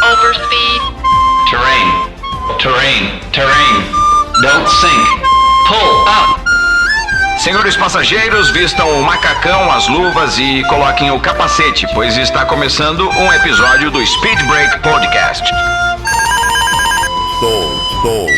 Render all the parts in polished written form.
Overspeed. Terrain. Don't sink. Pull up. Senhores passageiros, vistam o macacão, as luvas e coloquem o capacete, pois está começando um episódio do Speed Break Podcast. Estou.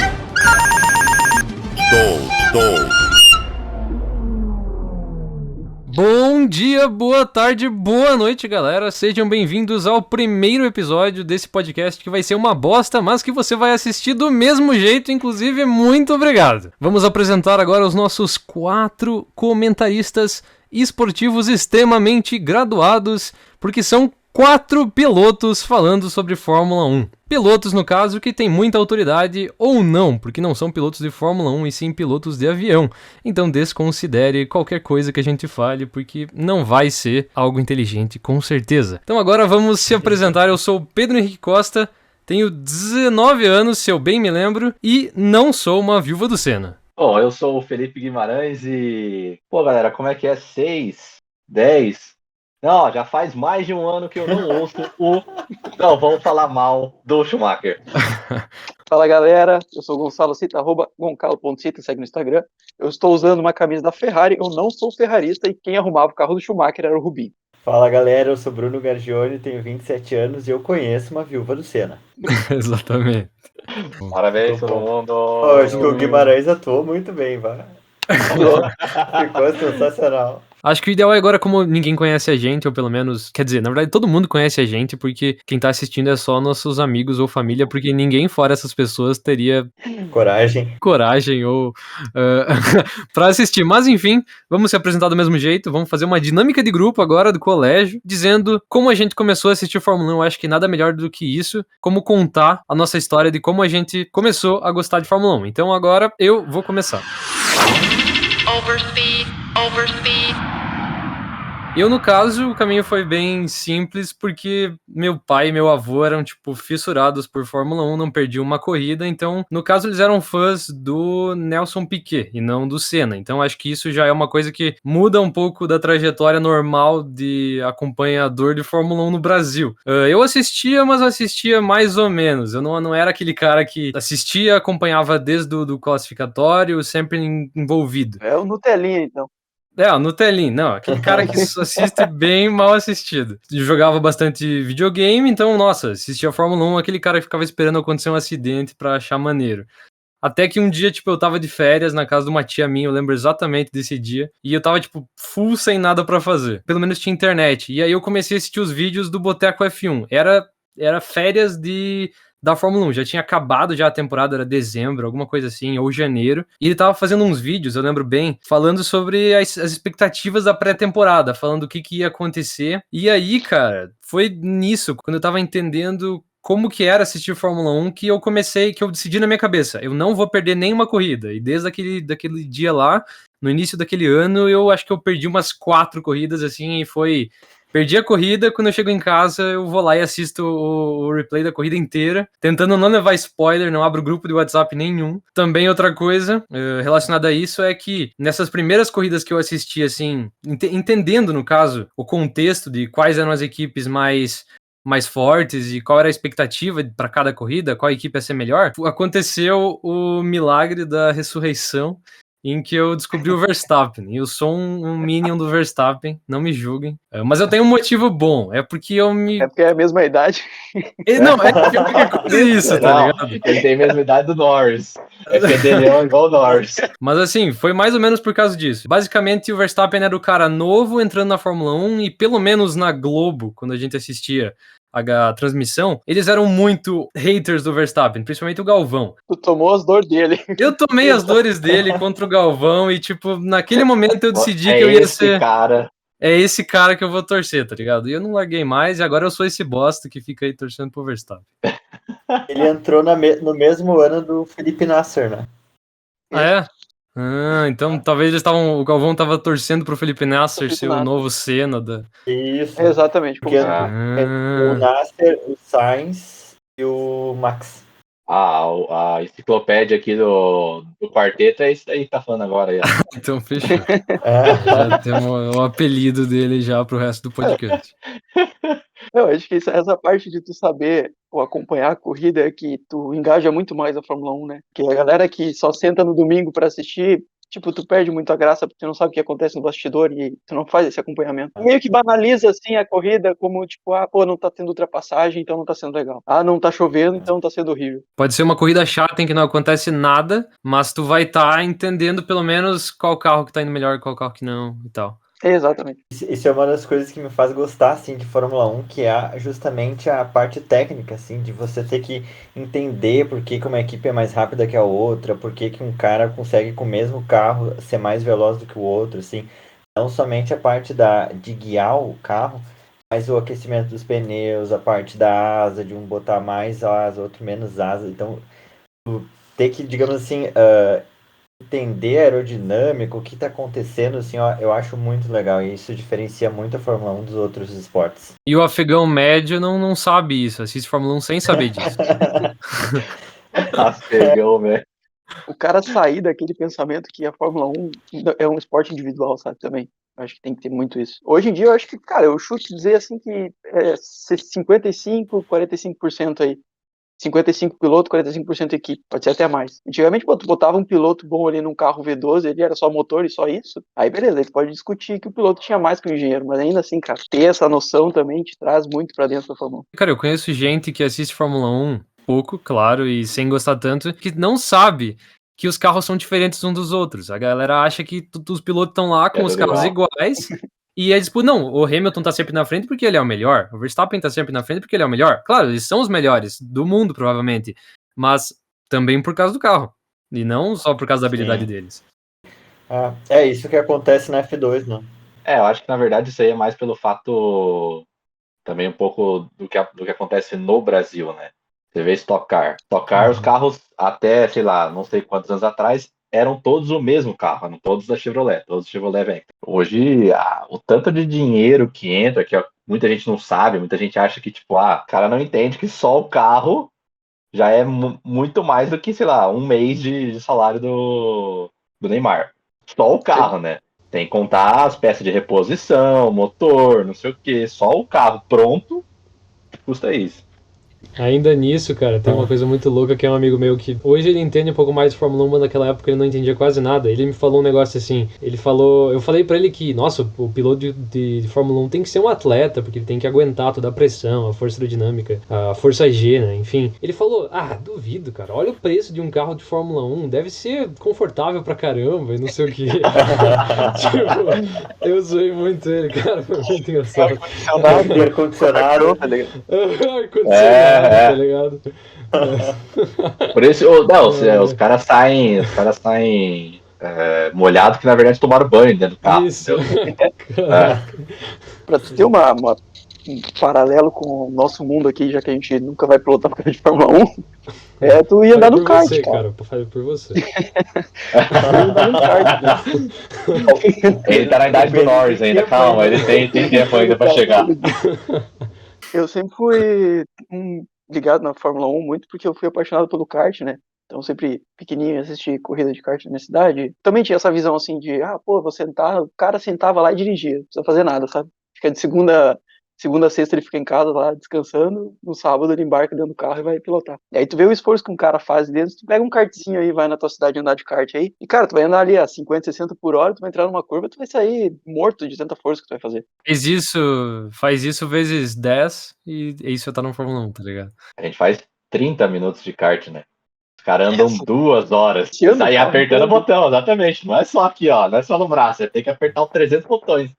Bom dia, boa tarde, boa noite, galera. Sejam bem-vindos ao primeiro episódio desse podcast que vai ser uma bosta, mas que você vai assistir do mesmo jeito, inclusive, muito obrigado. Vamos apresentar agora os nossos 4 comentaristas esportivos extremamente graduados, porque são 4 pilotos falando sobre Fórmula 1. Pilotos, no caso, que tem muita autoridade ou não, porque não são pilotos de Fórmula 1 e sim pilotos de avião. Então desconsidere qualquer coisa que a gente fale, porque não vai ser algo inteligente, com certeza. Então agora vamos se apresentar. Eu sou o Pedro Henrique Costa, tenho 19 anos, se eu bem me lembro, e não sou uma viúva do Senna. Bom, eu sou o Felipe Guimarães e... Pô, galera, como é que é? 6, 10... Não, já faz mais de um ano que eu não ouço o... Não, vamos falar mal do Schumacher. Fala, galera, eu sou o Gonçalo Cita, @goncalo.cita, segue no Instagram. Eu estou usando uma camisa da Ferrari, eu não sou ferrarista e quem arrumava o carro do Schumacher era o Rubinho. Fala, galera, eu sou Bruno Gargione, tenho 27 anos e eu conheço uma viúva do Senna. Exatamente. Parabéns, todo mundo. Acho que o Guimarães atuou muito bem, vai. Ficou sensacional. Acho que o ideal é agora, como ninguém conhece a gente, ou pelo menos, quer dizer, na verdade todo mundo conhece a gente, porque quem tá assistindo é só nossos amigos ou família, porque ninguém fora essas pessoas teria coragem ou pra assistir. Mas enfim, vamos se apresentar do mesmo jeito, vamos fazer uma dinâmica de grupo agora do colégio, dizendo como a gente começou a assistir Fórmula 1. Eu acho que nada melhor do que isso, como contar a nossa história de como a gente começou a gostar de Fórmula 1. Então agora eu vou começar. Overspeed. Eu, no caso, o caminho foi bem simples, porque meu pai e meu avô eram, fissurados por Fórmula 1, não perdiam uma corrida, então, no caso, eles eram fãs do Nelson Piquet, e não do Senna, então acho que isso já é uma coisa que muda um pouco da trajetória normal de acompanhador de Fórmula 1 no Brasil. Eu assistia, mas assistia mais ou menos, eu não era aquele cara que assistia, acompanhava desde o classificatório, sempre envolvido. É o Nutelinha, então. O Nutelinho, não, aquele cara que assiste bem mal assistido. Jogava bastante videogame, então, nossa, assistia a Fórmula 1, aquele cara que ficava esperando acontecer um acidente pra achar maneiro. Até que um dia, eu tava de férias na casa de uma tia minha, eu lembro exatamente desse dia, e eu tava, full sem nada pra fazer. Pelo menos tinha internet. E aí eu comecei a assistir os vídeos do Boteco F1. Era férias da Fórmula 1, já tinha acabado já a temporada, era dezembro, alguma coisa assim, ou janeiro, e ele tava fazendo uns vídeos, eu lembro bem, falando sobre as expectativas da pré-temporada, falando o que ia acontecer, e aí, cara, foi nisso, quando eu tava entendendo como que era assistir Fórmula 1, que eu decidi na minha cabeça, eu não vou perder nenhuma corrida, e desde daquele dia lá, no início daquele ano, eu acho que eu perdi umas 4 corridas, assim, e foi... Perdi a corrida, quando eu chego em casa, eu vou lá e assisto o replay da corrida inteira, tentando não levar spoiler, não abro grupo de WhatsApp nenhum. Também outra coisa relacionada a isso é que nessas primeiras corridas que eu assisti, assim, entendendo, no caso, o contexto de quais eram as equipes mais fortes e qual era a expectativa para cada corrida, qual equipe ia ser melhor, aconteceu o milagre da ressurreição, em que eu descobri o Verstappen. Eu sou um minion do Verstappen, não me julguem. Mas eu tenho um motivo bom, é porque É porque é a mesma idade. Não, é isso, tá ligado? Ele tem a mesma idade do Norris. É que dele é igual o Norris. Mas assim, foi mais ou menos por causa disso. Basicamente, o Verstappen era o cara novo entrando na Fórmula 1 e pelo menos na Globo, quando a gente assistia a transmissão, eles eram muito haters do Verstappen, principalmente o Galvão. Tu tomou as dores dele. Eu tomei as dores dele contra o Galvão e, naquele momento eu decidi que eu ia ser... Cara. É esse cara que eu vou torcer, tá ligado? E eu não larguei mais e agora eu sou esse bosta que fica aí torcendo pro Verstappen. Ele entrou no mesmo ano do Felipe Nasser, né? Ah, é? Então talvez o Galvão tava torcendo pro Felipe Nasser ser o novo Senna da... Isso. Exatamente. Porque o Nasser, o Sainz e o Max. A enciclopédia aqui do quarteto é isso aí que tá falando agora. Aí, Então fechou. Já temos o apelido dele já pro resto do podcast. Eu acho que essa parte de tu saber ou acompanhar a corrida é que tu engaja muito mais a Fórmula 1, né? Porque a galera que só senta no domingo pra assistir, tipo, tu perde muito a graça porque tu não sabe o que acontece no bastidor e tu não faz esse acompanhamento. Meio que banaliza, assim, a corrida como, tipo, não tá tendo ultrapassagem, então não tá sendo legal. Não tá chovendo, então tá sendo horrível. Pode ser uma corrida chata em que não acontece nada, mas tu vai estar entendendo pelo menos qual carro que tá indo melhor, qual carro que não e tal. Exatamente. Isso é uma das coisas que me faz gostar, assim, de Fórmula 1, que é justamente a parte técnica, assim, de você ter que entender por que uma equipe é mais rápida que a outra, por que um cara consegue com o mesmo carro ser mais veloz do que o outro, assim. Não somente a parte de guiar o carro, mas o aquecimento dos pneus, a parte da asa, de um botar mais asa, outro menos asa. Então, ter que, digamos assim, entender a aerodinâmica, o que está acontecendo, assim, ó, eu acho muito legal. E isso diferencia muito a Fórmula 1 dos outros esportes. E o afegão médio não sabe isso, assiste Fórmula 1 sem saber disso. Afegão, velho. O cara sair daquele pensamento que a Fórmula 1 é um esporte individual, sabe, também. Eu acho que tem que ter muito isso. Hoje em dia, eu acho que, cara, eu chuto dizer assim que é 55%, 45% aí. 55 piloto, 45% equipe, pode ser até mais. Antigamente, tu botava um piloto bom ali num carro V12, ele era só motor e só isso, aí beleza, ele pode discutir que o piloto tinha mais que o engenheiro, mas ainda assim, cara, ter essa noção também te traz muito pra dentro da Fórmula 1. Cara, eu conheço gente que assiste Fórmula 1, pouco, claro, e sem gostar tanto, que não sabe que os carros são diferentes uns dos outros. A galera acha que os pilotos estão lá com os carros iguais. E é tipo, não, o Hamilton tá sempre na frente porque ele é o melhor, o Verstappen tá sempre na frente porque ele é o melhor. Claro, eles são os melhores do mundo, provavelmente, mas também por causa do carro, e não só por causa da habilidade deles. É isso que acontece na F2, né? Eu acho que na verdade isso aí é mais pelo fato também um pouco do que acontece no Brasil, né? Você vê Stock Car. Stock Car, os carros até, sei lá, não sei quantos anos atrás, eram todos o mesmo carro, eram todos da Chevrolet, todos da Chevrolet Vectra. Hoje, o tanto de dinheiro que entra, que muita gente não sabe, muita gente acha que, tipo, o cara não entende que só o carro já é muito mais do que, sei lá, um mês de salário do Neymar. Só o carro, né? Tem que contar as peças de reposição, motor, não sei o que. Só o carro pronto custa isso. Ainda nisso, cara, tem uma coisa muito louca que é um amigo meu que hoje ele entende um pouco mais de Fórmula 1, mas naquela época ele não entendia quase nada. Ele me falou um negócio assim, eu falei pra ele que, nossa, o piloto de Fórmula 1 tem que ser um atleta, porque ele tem que aguentar toda a pressão, a força aerodinâmica, a força G, né, enfim. Ele falou, duvido, cara, olha o preço de um carro de Fórmula 1, deve ser confortável pra caramba e não sei o que. Tipo, eu zoei muito ele, cara, foi muito engraçado. Ar-condicionado, tá ligado? Ar-condicionado, tá ligado? Por isso, os caras saem molhados que na verdade tomaram banho dentro do carro. Isso. Pra tu ter um paralelo com o nosso mundo aqui, já que a gente nunca vai pilotar por causa de Fórmula 1, tu ia andar no kart, cara. Falei por você. Ele tá na idade do Norris ainda, calma, ele tem tempo ainda pra chegar. Eu sempre fui ligado na Fórmula 1 muito porque eu fui apaixonado pelo kart, né? Então sempre pequenininho assisti corrida de kart na minha cidade. Também tinha essa visão assim de, vou sentar, o cara sentava lá e dirigia, não precisa fazer nada, sabe? Fica de segunda a sexta ele fica em casa lá descansando, no sábado ele embarca dentro do carro e vai pilotar. E aí tu vê o esforço que um cara faz dentro, tu pega um kartzinho aí, vai na tua cidade andar de kart aí, e cara, tu vai andar ali a 50, 60 por hora, tu vai entrar numa curva, tu vai sair morto de tanta força que tu vai fazer. Faz isso vezes 10 e isso tá no Fórmula 1, tá ligado? A gente faz 30 minutos de kart, né? Os caras andam 2 horas. Sai apertando o botão, exatamente. Não é só aqui, ó. Não é só no braço. Você tem que apertar os 300 botões.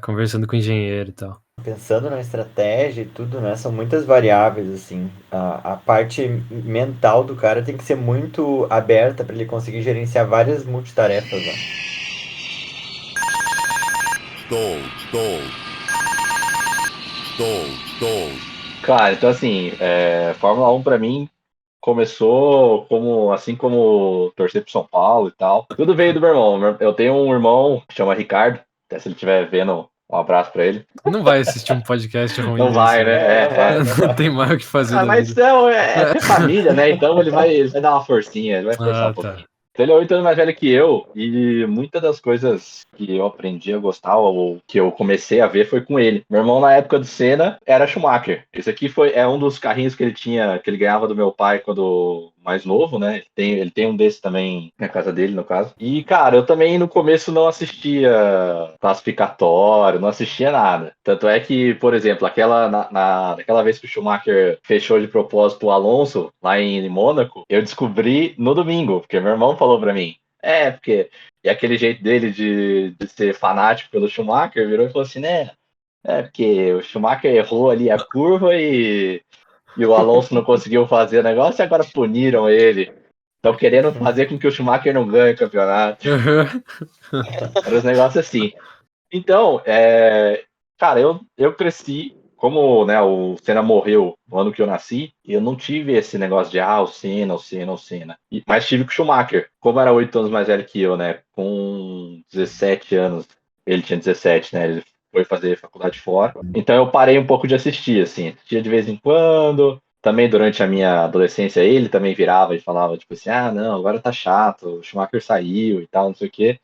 Conversando com o engenheiro e tal. Pensando na estratégia e tudo, né? São muitas variáveis, assim. A parte mental do cara tem que ser muito aberta para ele conseguir gerenciar várias multitarefas, né? Cara, então assim, Fórmula 1 pra mim começou assim como torcer pro São Paulo e tal. Tudo veio do meu irmão. Eu tenho um irmão que chama Ricardo, até se ele estiver vendo, um abraço pra ele. Não vai assistir um podcast ruim. Não vai, né? Não tem mais o que fazer. Mas é família, né? Então ele vai dar uma forcinha, ele vai forçar um pouquinho. Então ele é 8 anos mais velho que eu, e muitas das coisas que eu aprendi a gostar, ou que eu comecei a ver, foi com ele. Meu irmão, na época do Senna, era Schumacher. Esse aqui é um dos carrinhos que ele tinha, que ele ganhava do meu pai quando mais novo, né? Ele tem um desse também na casa dele, no caso. E, cara, eu também no começo não assistia classificatório, não assistia nada. Tanto é que, por exemplo, naquela vez que o Schumacher fechou de propósito o Alonso, lá em Mônaco, eu descobri no domingo, porque meu irmão falou pra mim. Porque. E aquele jeito dele de ser fanático pelo Schumacher virou e falou assim, né? Porque o Schumacher errou ali a curva e o Alonso não conseguiu fazer o negócio e agora puniram ele. Estão querendo fazer com que o Schumacher não ganhe o campeonato. Era uns negócios assim. Então, cara, eu cresci, como, né, o Senna morreu no ano que eu nasci, e eu não tive esse negócio de, o Senna, o Senna, o Senna. Mas tive com o Schumacher. Como era 8 anos mais velho que eu, né, com 17 anos, ele tinha 17, né, ele foi fazer faculdade fora. Então eu parei um pouco de assistir, assim, assistia de vez em quando. Também durante a minha adolescência, ele também virava e falava, tipo assim, não, agora tá chato, o Schumacher saiu e tal, não sei o quê.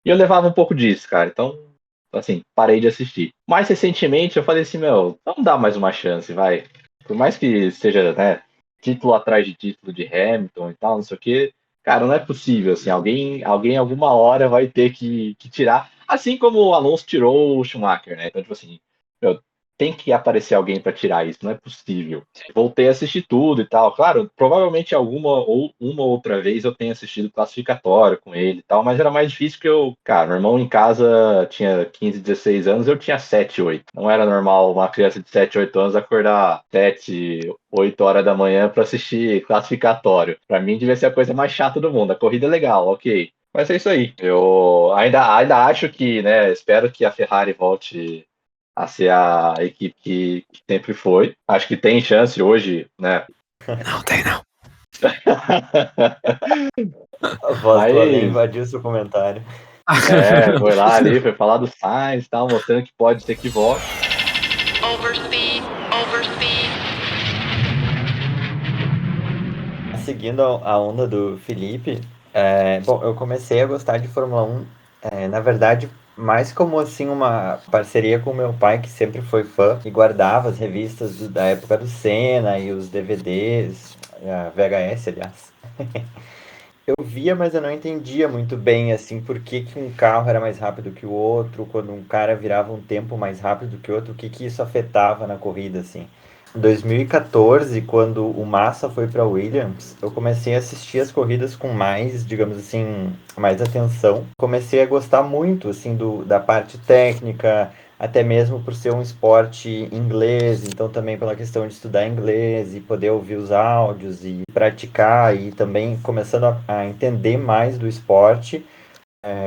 E eu levava um pouco disso, cara. Então, assim, parei de assistir. Mais recentemente eu falei assim, vamos dar mais uma chance, vai. Por mais que seja, né, título atrás de título de Hamilton e tal, não sei o quê. Cara, não é possível, assim, alguém alguma hora vai ter que tirar. Assim como o Alonso tirou o Schumacher, né? Então, tipo assim, meu, tem que aparecer alguém para tirar isso, não é possível. Voltei a assistir tudo e tal. Claro, provavelmente uma outra vez eu tenho assistido classificatório com ele e tal, mas era mais difícil que cara, meu irmão em casa tinha 15, 16 anos, eu tinha 7, 8. Não era normal uma criança de 7, 8 anos acordar 7, 8 horas da manhã para assistir classificatório. Para mim devia ser a coisa mais chata do mundo. A corrida é legal, ok. Mas é isso aí. Eu ainda acho que, né, espero que a Ferrari volte a ser a equipe que sempre foi. Acho que tem chance hoje, né? Não tem, não. A voz do Além Mas, invadiu seu comentário. foi lá ali, foi falar do Sainz e tal, mostrando que pode ser que volte. Overspeed, overspeed. Seguindo a onda do Felipe, bom, eu comecei a gostar de Fórmula 1, na verdade, mais como assim uma parceria com meu pai, que sempre foi fã e guardava as revistas da época do Senna e os DVDs, a VHS, aliás. Eu via, mas eu não entendia muito bem, assim, por que que um carro era mais rápido que o outro, quando um cara virava um tempo mais rápido que o outro, o que que isso afetava na corrida, assim. Em 2014, quando o Massa foi para Williams, eu comecei a assistir as corridas com mais, digamos assim, mais atenção. Comecei a gostar muito, assim, da parte técnica, até mesmo por ser um esporte inglês, então também pela questão de estudar inglês e poder ouvir os áudios e praticar e também começando a entender mais do esporte,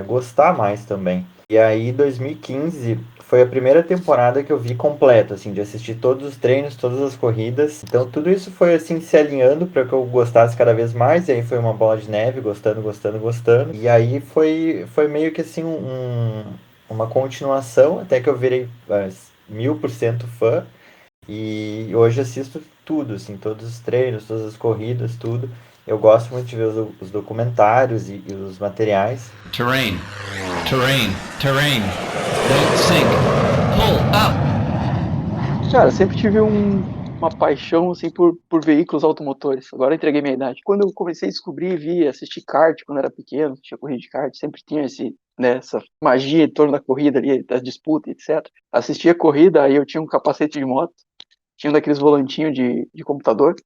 gostar mais também. E aí 2015 foi a primeira temporada que eu vi completa, assim, de assistir todos os treinos, todas as corridas. Então tudo isso foi assim se alinhando para que eu gostasse cada vez mais, e aí foi uma bola de neve, gostando, gostando, gostando. E aí foi meio que assim uma continuação, até que eu virei 1000% fã. E hoje assisto tudo, assim, todos os treinos, todas as corridas, tudo. Eu gosto muito de ver os documentários e os materiais. Terrain. Terrain. Don't sink. Pull up. Cara, sempre tive uma paixão assim por veículos automotores. Agora eu entreguei minha idade. Quando eu comecei a descobrir, vi, assistir kart quando era pequeno, tinha corrida de kart, sempre tinha essa magia em torno da corrida ali, da disputa, etc. Assistia a corrida, aí eu tinha um capacete de moto, tinha um daqueles volantinhos de computador.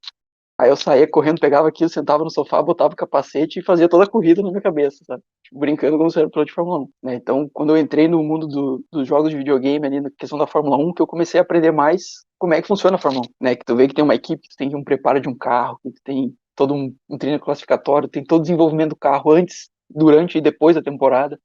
Aí eu saía correndo, pegava aquilo, sentava no sofá, botava o capacete e fazia toda a corrida na minha cabeça, sabe? Tipo, brincando como se era piloto de Fórmula 1, né? Então, quando eu entrei no mundo dos jogos de videogame ali, na questão da Fórmula 1, que eu comecei a aprender mais como é que funciona a Fórmula 1, né? Que tu vê que tem uma equipe, que tu tem um preparo de um carro, que tu tem todo um treino classificatório, tem todo o desenvolvimento do carro antes, durante e depois da temporada,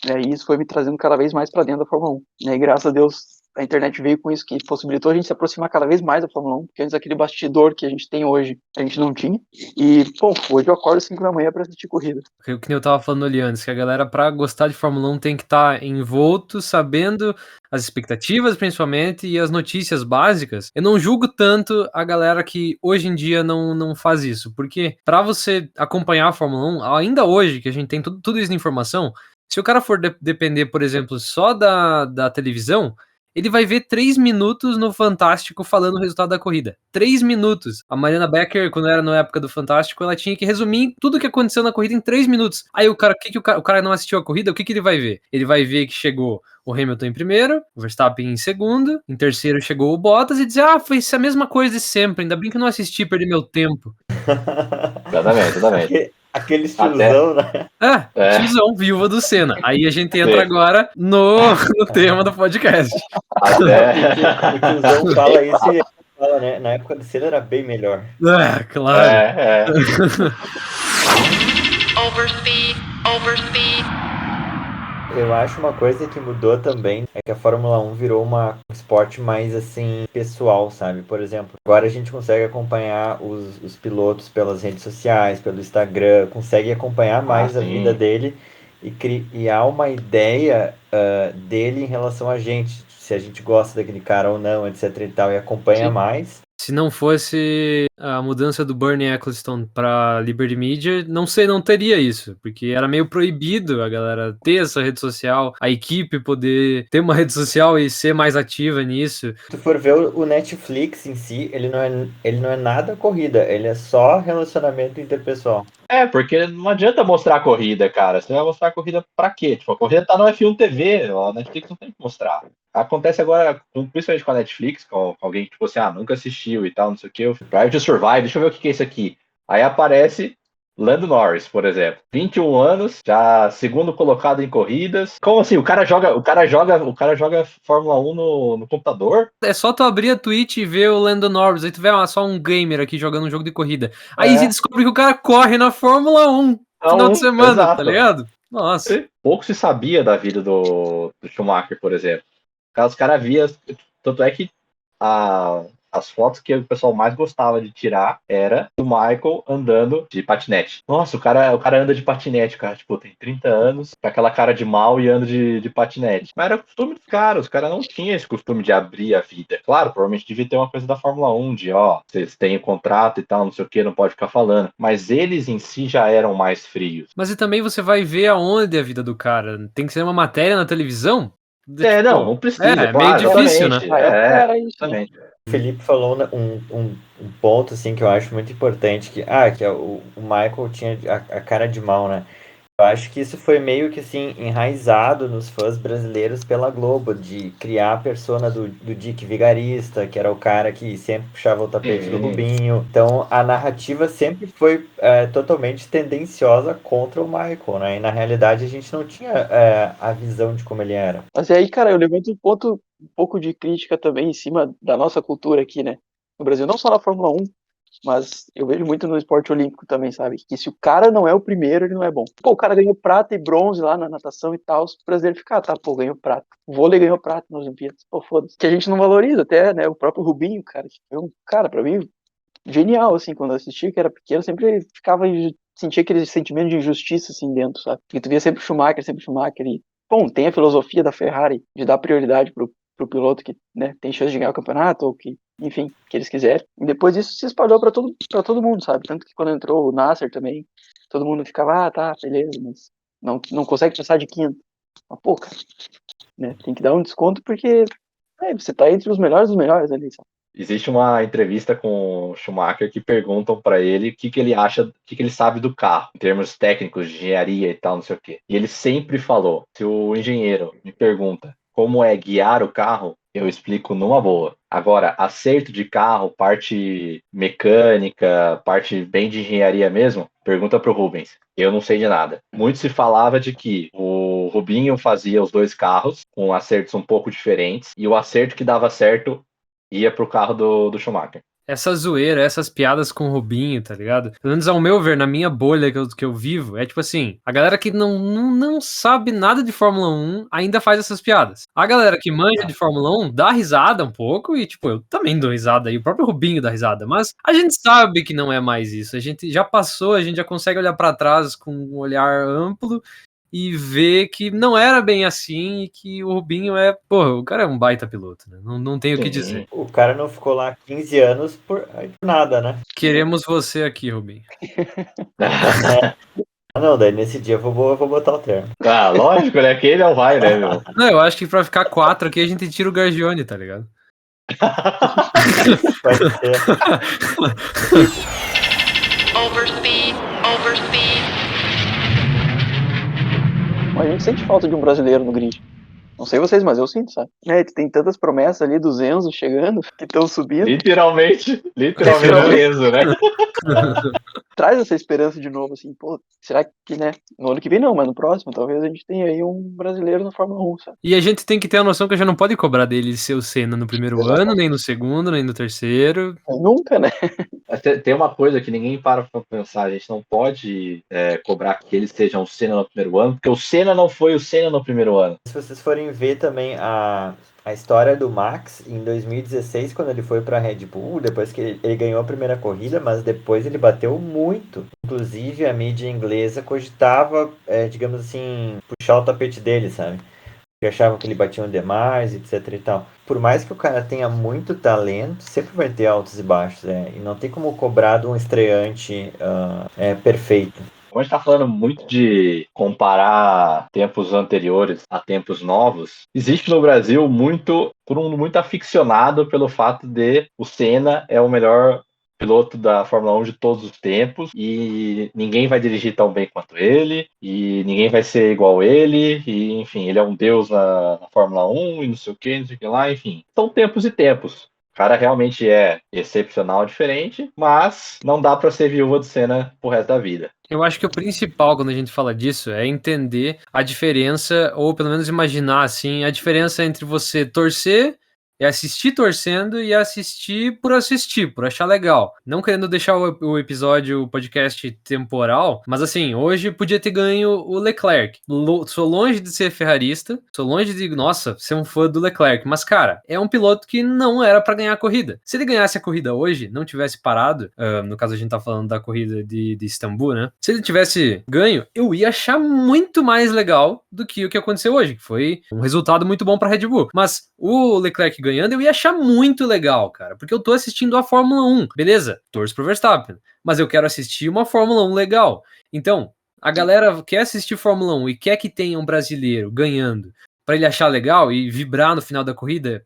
né? E isso foi me trazendo cada vez mais para dentro da Fórmula 1, né? E graças a Deus a internet veio com isso, que possibilitou a gente se aproximar cada vez mais da Fórmula 1, porque antes aquele bastidor que a gente tem hoje, a gente não tinha. E, bom, hoje eu acordo às 5 da manhã pra assistir corrida. O que eu tava falando ali antes, que a galera, pra gostar de Fórmula 1, tem que estar envolto, sabendo as expectativas, principalmente, e as notícias básicas. Eu não julgo tanto a galera que hoje em dia não faz isso, porque pra você acompanhar a Fórmula 1, ainda hoje, que a gente tem tudo isso de informação, se o cara for depender, por exemplo, só da televisão, ele vai ver 3 minutos no Fantástico falando o resultado da corrida. 3 minutos. A Mariana Becker, quando era na época do Fantástico, ela tinha que resumir tudo o que aconteceu na corrida em 3 minutos. Aí o cara não assistiu a corrida, o que ele vai ver? Ele vai ver que chegou o Hamilton em primeiro, o Verstappen em segundo, em terceiro chegou o Bottas e dizer, foi a mesma coisa de sempre, ainda bem que eu não assisti, perdi meu tempo. Exatamente. Aquele tiozão, né? Tiozão, viúva do Senna. Aí a gente entra agora no tema do podcast. O tiozão fala isso e ele fala, né? Na época do Senna era bem melhor. Claro. Overspeed. Eu acho uma coisa que mudou também é que a Fórmula 1 virou um esporte mais, assim, pessoal, sabe? Por exemplo, agora a gente consegue acompanhar os pilotos pelas redes sociais, pelo Instagram, consegue acompanhar mais a vida dele e criar uma ideia dele em relação a gente, se a gente gosta daquele cara ou não, etc e tal, e acompanha mais. Se não fosse a mudança do Bernie Ecclestone para Liberty Media, não teria isso, porque era meio proibido a galera ter essa rede social, a equipe poder ter uma rede social e ser mais ativa nisso. Se tu for ver o Netflix em si, ele não é nada corrida, ele é só relacionamento interpessoal. Porque não adianta mostrar a corrida, cara. Você vai mostrar a corrida pra quê? Tipo, a corrida tá no F1 TV, a Netflix não tem que mostrar. Acontece agora, principalmente com a Netflix, com alguém que, tipo assim, nunca assistiu e tal, não sei o que, Drive to Survive, deixa eu ver o que é isso aqui. Aí aparece Lando Norris, por exemplo. 21 anos, já segundo colocado em corridas. Como assim? O cara joga Fórmula 1 no computador? É só tu abrir a Twitch e ver o Lando Norris, aí tu vê só um gamer aqui jogando um jogo de corrida. Aí você descobre que o cara corre na Fórmula 1 final de semana, exato. Tá ligado? Nossa. Pouco se sabia da vida do Schumacher, por exemplo. Os caras viam, tanto é que as fotos que o pessoal mais gostava de tirar era do Michael andando de patinete. Nossa, o cara anda de patinete, cara, tipo, tem 30 anos, com aquela cara de mal e anda de patinete. Mas era o costume dos caras, os caras não tinham esse costume de abrir a vida. Claro, provavelmente devia ter uma coisa da Fórmula 1, de vocês têm contrato e tal, não sei o que, não pode ficar falando. Mas eles em si já eram mais frios. Mas e também você vai ver aonde a vida do cara. Tem que ser uma matéria na televisão? Não precisa. É meio difícil, né? Exatamente. O Felipe falou um ponto assim que eu acho muito importante, que o Michael tinha a cara de mal, né? Eu acho que isso foi meio que assim enraizado nos fãs brasileiros pela Globo, de criar a persona do Dick Vigarista, que era o cara que sempre puxava o tapete do Rubinho. Então a narrativa sempre foi totalmente tendenciosa contra o Michael, né? E na realidade a gente não tinha a visão de como ele era. Mas aí, cara, eu levanto um pouco de crítica também em cima da nossa cultura aqui, né? No Brasil, não só na Fórmula 1, mas eu vejo muito no esporte olímpico também, sabe? Que se o cara não é o primeiro, ele não é bom. Pô, o cara ganhou prata e bronze lá na natação e tal, os brasileiros ficam, ganhou prata. O vôlei ganhou prata nas Olimpíadas. Pô, foda-se. Que a gente não valoriza até, né? O próprio Rubinho, cara, que foi um cara, pra mim, genial, assim, quando eu assisti, que era pequeno, sempre sentia aquele sentimento de injustiça, assim, dentro, sabe? Porque tu via sempre Schumacher, e, bom, tem a filosofia da Ferrari de dar prioridade pro piloto que, né, tem chance de ganhar o campeonato, ou que, enfim, que eles quiserem. E depois isso se espalhou pra todo mundo, sabe? Tanto que quando entrou o Nasser também, todo mundo ficava, tá, beleza, mas não consegue passar de quinto. Mas, pô, cara, né, tem que dar um desconto porque você tá entre os melhores dos melhores ali, sabe? Existe uma entrevista com o Schumacher que perguntam para ele o que ele acha, o que ele sabe do carro, em termos técnicos, de engenharia e tal, não sei o quê. E ele sempre falou, se o engenheiro me pergunta como é guiar o carro, eu explico numa boa. Agora, acerto de carro, parte mecânica, parte bem de engenharia mesmo, pergunta pro Rubens. Eu não sei de nada. Muito se falava de que o Rubinho fazia os dois carros com acertos um pouco diferentes e o acerto que dava certo ia pro carro do Schumacher. essa zoeira, essas piadas com o Rubinho, tá ligado? Pelo menos ao meu ver, na minha bolha que eu vivo, é tipo assim, a galera que não sabe nada de Fórmula 1 ainda faz essas piadas. A galera que manja de Fórmula 1 dá risada um pouco e, tipo, eu também dou risada e o próprio Rubinho dá risada, mas a gente sabe que não é mais isso. A gente já passou, a gente já consegue olhar pra trás com um olhar amplo e ver que não era bem assim e que o Rubinho porra, o cara é um baita piloto, né? Não tenho o que Sim. dizer. O cara não ficou lá 15 anos por nada, né? Queremos você aqui, Rubinho. Ah, não, daí nesse dia eu vou botar o termo. Ah, lógico, né? Que ele não vai, né, meu? Não, eu acho que pra ficar 4 aqui a gente tira o Gargione, tá ligado? Vai ser. Overspeed, overspeed. Mas a gente sente falta de um brasileiro no grid. Não sei vocês, mas eu sinto, sabe? Tem tantas promessas ali dos Enzo chegando, que estão subindo. Literalmente o Enzo, né? Traz essa esperança de novo, assim, pô, será que, né? No ano que vem não, mas no próximo, talvez a gente tenha aí um brasileiro na Fórmula 1, sabe? E a gente tem que ter a noção que a gente não pode cobrar dele ser o Senna no primeiro Exatamente. ano, nem no segundo, nem no terceiro. Nunca, né? Tem uma coisa que ninguém para pra pensar, a gente não pode cobrar que ele seja um Senna no primeiro ano, porque o Senna não foi o Senna no primeiro ano. Se vocês forem ver também a história do Max em 2016, quando ele foi para a Red Bull, depois que ele ganhou a primeira corrida, mas depois ele bateu muito. Inclusive a mídia inglesa cogitava, digamos assim, puxar o tapete dele, sabe? Porque achavam que ele batia demais, etc e tal. Por mais que o cara tenha muito talento, sempre vai ter altos e baixos, e não tem como cobrar de um estreante perfeito. Como a gente está falando muito de comparar tempos anteriores a tempos novos, existe no Brasil todo mundo muito aficionado pelo fato de o Senna é o melhor piloto da Fórmula 1 de todos os tempos e ninguém vai dirigir tão bem quanto ele e ninguém vai ser igual ele e, enfim, ele é um deus na Fórmula 1 e não sei o que lá, enfim. São tempos e tempos. O cara realmente é excepcional, diferente, mas não dá pra ser viúva do Senna pro resto da vida. Eu acho que o principal quando a gente fala disso é entender a diferença, ou pelo menos imaginar assim, a diferença entre você torcer e assistir torcendo e assistir, por achar legal. Não querendo deixar o episódio, o podcast temporal, mas assim, hoje podia ter ganho o Leclerc. Sou longe de ser ferrarista, sou longe de, nossa, ser um fã do Leclerc, mas cara, é um piloto que não era pra ganhar a corrida. Se ele ganhasse a corrida hoje, não tivesse parado, no caso a gente tá falando da corrida de Istambul, né? Se ele tivesse ganho, eu ia achar muito mais legal do que o que aconteceu hoje, que foi um resultado muito bom pra Red Bull. Mas o Leclerc ganhando, eu ia achar muito legal, cara, porque eu tô assistindo a Fórmula 1, beleza? Torço pro Verstappen, mas eu quero assistir uma Fórmula 1 legal. Então, a galera quer assistir Fórmula 1 e quer que tenha um brasileiro ganhando pra ele achar legal e vibrar no final da corrida,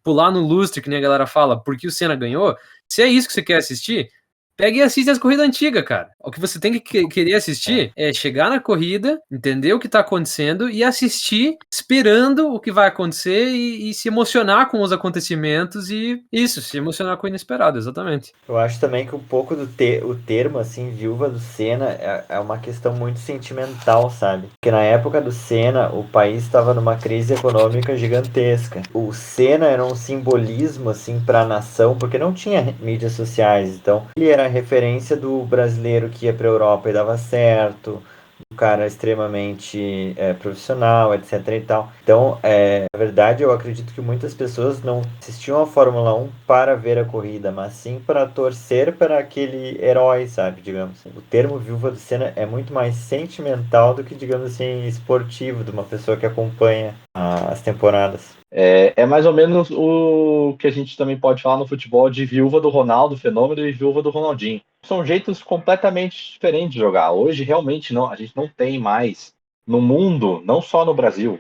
pular no lustre, que nem a galera fala, porque o Senna ganhou. Se é isso que você quer assistir, pega e assiste as corridas antigas, cara. O que você tem que querer assistir é chegar na corrida, entender o que tá acontecendo e assistir esperando o que vai acontecer e se emocionar com os acontecimentos e isso, se emocionar com o inesperado, exatamente. Eu acho também que um pouco o termo, assim, viúva do Senna é uma questão muito sentimental, sabe? Porque na época do Senna, o país estava numa crise econômica gigantesca. O Senna era um simbolismo, assim, para a nação, porque não tinha mídias sociais, então ele era a referência do brasileiro que ia para a Europa e dava certo, um cara extremamente profissional, etc e tal. Então, na verdade, eu acredito que muitas pessoas não assistiam a Fórmula 1 para ver a corrida, mas sim para torcer para aquele herói, sabe, digamos. O termo viúva do Senna é muito mais sentimental do que, digamos assim, esportivo, de uma pessoa que acompanha as temporadas. É mais ou menos o que a gente também pode falar no futebol de viúva do Ronaldo, fenômeno, e viúva do Ronaldinho. São jeitos completamente diferentes de jogar. Hoje, realmente, não, a gente não tem mais no mundo, não só no Brasil,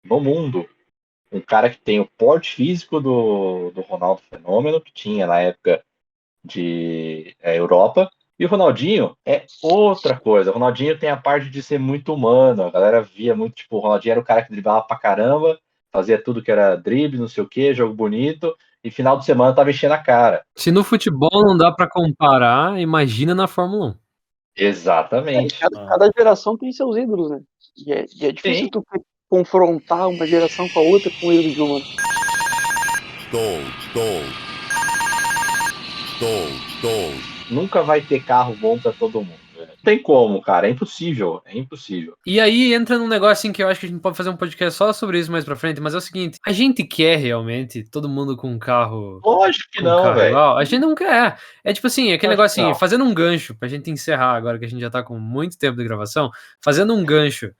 no mundo, um cara que tem o porte físico do Ronaldo Fenômeno, que tinha na época de Europa. E o Ronaldinho é outra coisa. O Ronaldinho tem a parte de ser muito humano. A galera via muito, tipo, o Ronaldinho era o cara que driblava pra caramba, fazia tudo que era drible, não sei o que, jogo bonito, e final de semana tava enchendo a cara. Se no futebol não dá pra comparar, imagina na Fórmula 1. Exatamente. Cada geração tem seus ídolos, né? E é difícil Sim. tu confrontar uma geração com a outra com o ídolo de uma. Nunca vai ter carro bom pra todo mundo. Não tem como, cara. É impossível. É impossível. E aí entra num negócio assim que eu acho que a gente pode fazer um podcast só sobre isso mais pra frente, mas é o seguinte, a gente quer realmente todo mundo com um carro, Lógico que com um não, carro velho. igual? A gente não quer. É tipo assim, aquele Lógico negócio que assim, não. fazendo um gancho, pra gente encerrar agora que a gente já tá com muito tempo de gravação, fazendo um gancho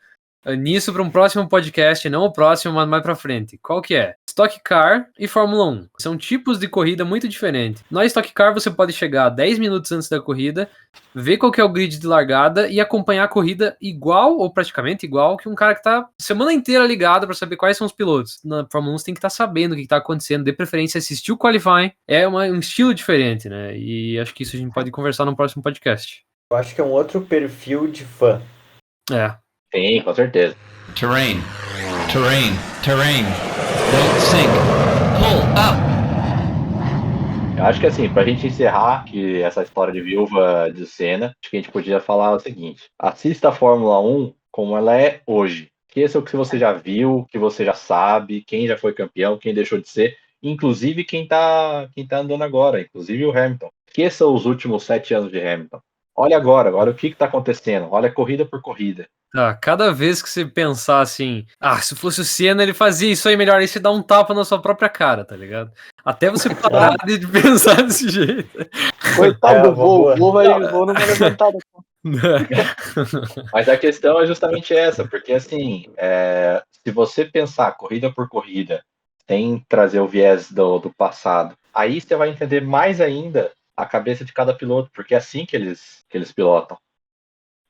nisso para um próximo podcast, não o próximo, mas mais pra frente. Qual que é? Stock Car e Fórmula 1. São tipos de corrida muito diferentes. Na Stock Car você pode chegar 10 minutos antes da corrida, ver qual que é o grid de largada e acompanhar a corrida igual ou praticamente igual que um cara que tá semana inteira ligado para saber quais são os pilotos. Na Fórmula 1 você tem que estar sabendo o que tá acontecendo, de preferência assistir o qualifying. É um estilo diferente, né? E acho que isso a gente pode conversar no próximo podcast. Eu acho que é um outro perfil de fã. É. Sim, com certeza. Terrain. Don't sink. Pull up. Eu acho que assim, pra gente encerrar que essa história de viúva de Senna, acho que a gente podia falar o seguinte: assista a Fórmula 1 como ela é hoje. Esqueça o que você já viu, o que você já sabe, quem já foi campeão, quem deixou de ser, inclusive quem tá andando agora, inclusive o Hamilton. Esqueça os últimos 7 anos de Hamilton. Olha agora o que tá acontecendo. Olha corrida por corrida. Tá, cada vez que você pensar assim, se fosse o Senna, ele fazia isso aí melhor, aí você dá um tapa na sua própria cara, tá ligado? Até você parar de pensar desse jeito. Coitado do uma voo. boa. O voo não vai levantar. Mas a questão é justamente essa, porque assim, se você pensar corrida por corrida, sem trazer o viés do passado, aí você vai entender mais ainda a cabeça de cada piloto, porque é assim que eles pilotam.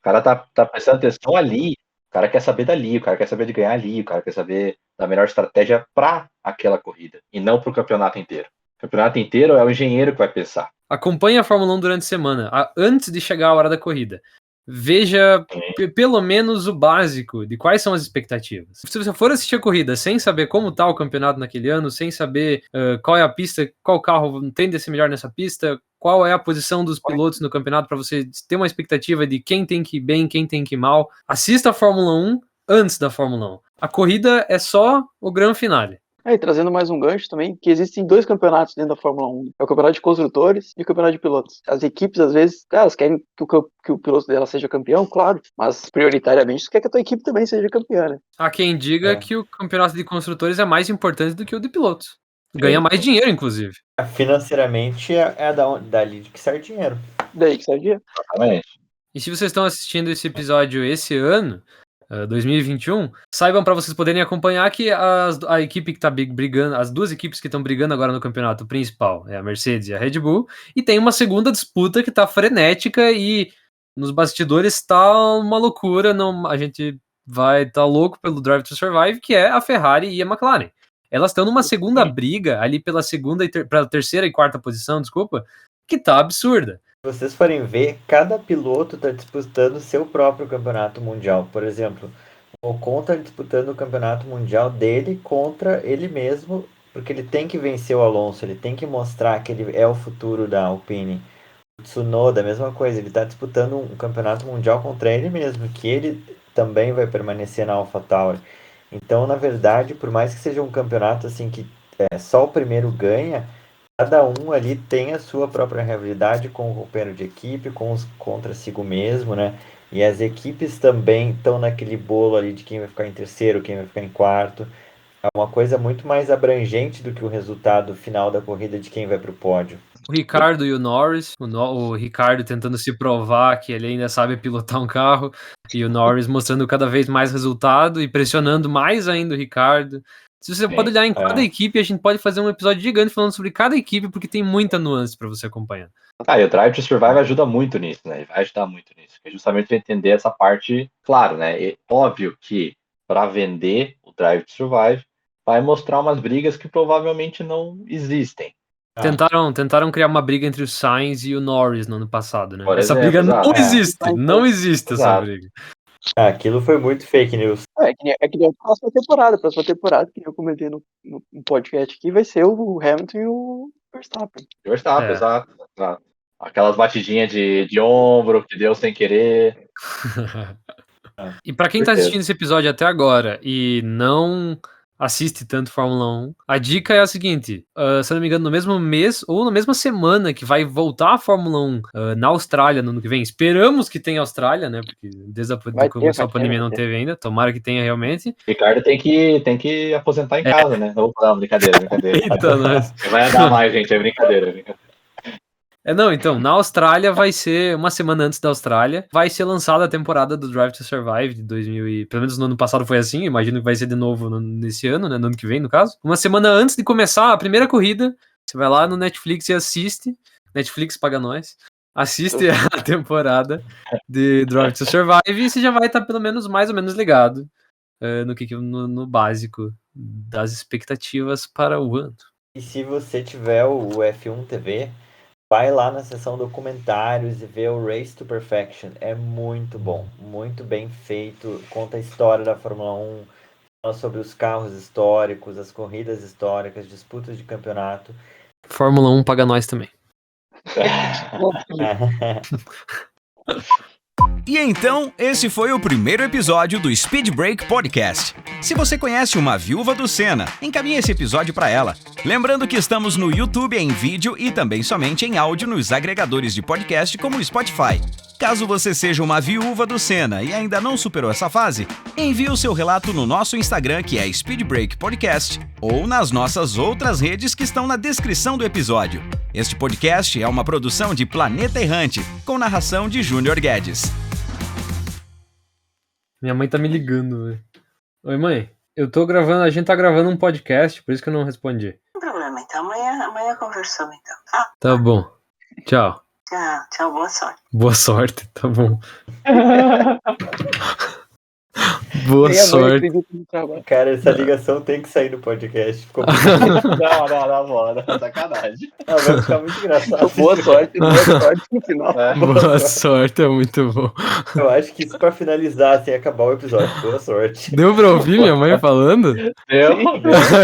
O cara tá prestando atenção ali, o cara quer saber dali, o cara quer saber de ganhar ali, o cara quer saber da melhor estratégia para aquela corrida, e não para o campeonato inteiro. O campeonato inteiro é o engenheiro que vai pensar. Acompanhe a Fórmula 1 durante a semana, antes de chegar a hora da corrida. Veja pelo menos o básico de quais são as expectativas. Se você for assistir a corrida sem saber como tá o campeonato naquele ano, sem saber qual é a pista, qual carro tende a ser melhor nessa pista, qual é a posição dos pilotos no campeonato para você ter uma expectativa de quem tem que ir bem, quem tem que ir mal, assista a Fórmula 1 antes da Fórmula 1. A corrida é só o grande finale. E trazendo mais um gancho também, que existem 2 campeonatos dentro da Fórmula 1. É o campeonato de construtores e o campeonato de pilotos. As equipes, às vezes, elas querem que o piloto dela seja campeão, claro, mas prioritariamente você quer que a tua equipe também seja campeã, né? Há quem diga que o campeonato de construtores é mais importante do que o de pilotos. Ganha mais dinheiro, inclusive. Financeiramente é dali que sai dinheiro. Daí que sai dinheiro. Exatamente. E se vocês estão assistindo esse episódio esse ano, 2021, saibam para vocês poderem acompanhar que a equipe que tá brigando, as 2 equipes que estão brigando agora no campeonato principal é a Mercedes e a Red Bull, e tem uma segunda disputa que tá frenética e nos bastidores tá uma loucura, a gente vai tá louco pelo Drive to Survive, que é a Ferrari e a McLaren. Elas estão numa segunda briga ali pela pela terceira e quarta posição, desculpa, que tá absurda. Se vocês forem ver, cada piloto está disputando seu próprio campeonato mundial. Por exemplo, o Ocon está disputando o campeonato mundial dele contra ele mesmo, porque ele tem que vencer o Alonso, ele tem que mostrar que ele é o futuro da Alpine. O Tsunoda, a mesma coisa, ele está disputando um campeonato mundial contra ele mesmo, que ele também vai permanecer na AlphaTauri. Então, na verdade, por mais que seja um campeonato assim que só o primeiro ganha, cada um ali tem a sua própria rivalidade com o companheiro de equipe, contra si mesmo, né? E as equipes também estão naquele bolo ali de quem vai ficar em terceiro, quem vai ficar em quarto. É uma coisa muito mais abrangente do que o resultado final da corrida de quem vai para o pódio. O Ricardo e o Norris, o Ricardo tentando se provar que ele ainda sabe pilotar um carro, e o Norris mostrando cada vez mais resultado e pressionando mais ainda o Ricardo. Se você pode olhar em cada equipe, a gente pode fazer um episódio gigante falando sobre cada equipe, porque tem muita nuance para você acompanhar. E o Drive to Survive ajuda muito nisso, né? Ele vai ajudar muito nisso. É justamente para entender essa parte, claro, né? É óbvio que para vender o Drive to Survive vai mostrar umas brigas que provavelmente não existem. Tentaram criar uma briga entre o Sainz e o Norris no ano passado, né? Por Essa exemplo, briga não exato. existe, não existe essa Exato. briga. Aquilo foi muito fake news. É que nem a próxima temporada. A próxima temporada, que eu comentei no podcast aqui, vai ser o Hamilton e o Verstappen. Verstappen, exato. Aquelas batidinhas de ombro que deu sem querer. E pra quem tá assistindo esse episódio até agora e não assiste tanto Fórmula 1. A dica é a seguinte, se eu não me engano, no mesmo mês ou na mesma semana que vai voltar a Fórmula 1 na Austrália no ano que vem, esperamos que tenha Austrália, né, porque desde que começou a pandemia não teve ainda, tomara que tenha realmente. Ricardo tem que aposentar em casa, né? Não, brincadeira. Eita, nós. Você vai andar mais, gente, é brincadeira. Não, então, na Austrália vai ser, uma semana antes da Austrália, vai ser lançada a temporada do Drive to Survive de 2000 e... Pelo menos no ano passado foi assim, imagino que vai ser de novo nesse ano, né, no ano que vem, no caso. Uma semana antes de começar a primeira corrida, você vai lá no Netflix e assiste, Netflix paga nós, assiste a temporada de Drive to Survive e você já vai estar pelo menos mais ou menos ligado no básico das expectativas para o ano. E se você tiver o F1 TV, vai lá na seção documentários e vê o Race to Perfection. É muito bom, muito bem feito. Conta a história da Fórmula 1, fala sobre os carros históricos, as corridas históricas, disputas de campeonato. Fórmula 1 paga nós também. E então, esse foi o primeiro episódio do Speed Break Podcast. Se você conhece uma viúva do Senna, encaminhe esse episódio para ela. Lembrando que estamos no YouTube em vídeo e também somente em áudio nos agregadores de podcast como o Spotify. Caso você seja uma viúva do Senna e ainda não superou essa fase, envie o seu relato no nosso Instagram, que é Speed Break Podcast, ou nas nossas outras redes que estão na descrição do episódio. Este podcast é uma produção de Planeta Errante, com narração de Júnior Guedes. Minha mãe tá me ligando, velho. Oi, mãe. A gente tá gravando um podcast, por isso que eu não respondi. Não tem problema, então amanhã conversamos, então. Tá bom. Tchau. Tchau, boa sorte. Boa sorte, tá bom. Boa sorte. Cara, essa ligação tem que sair no podcast. Ficou Não, sacanagem. vai ficar muito engraçado. Boa sorte no final. Boa sorte, é muito bom. Eu acho que isso pra finalizar, assim, acabar o episódio. Boa sorte. Deu pra ouvir minha mãe falando? Deu.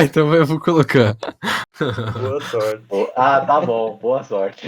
Então eu vou colocar. Boa sorte. Tá bom. Boa sorte.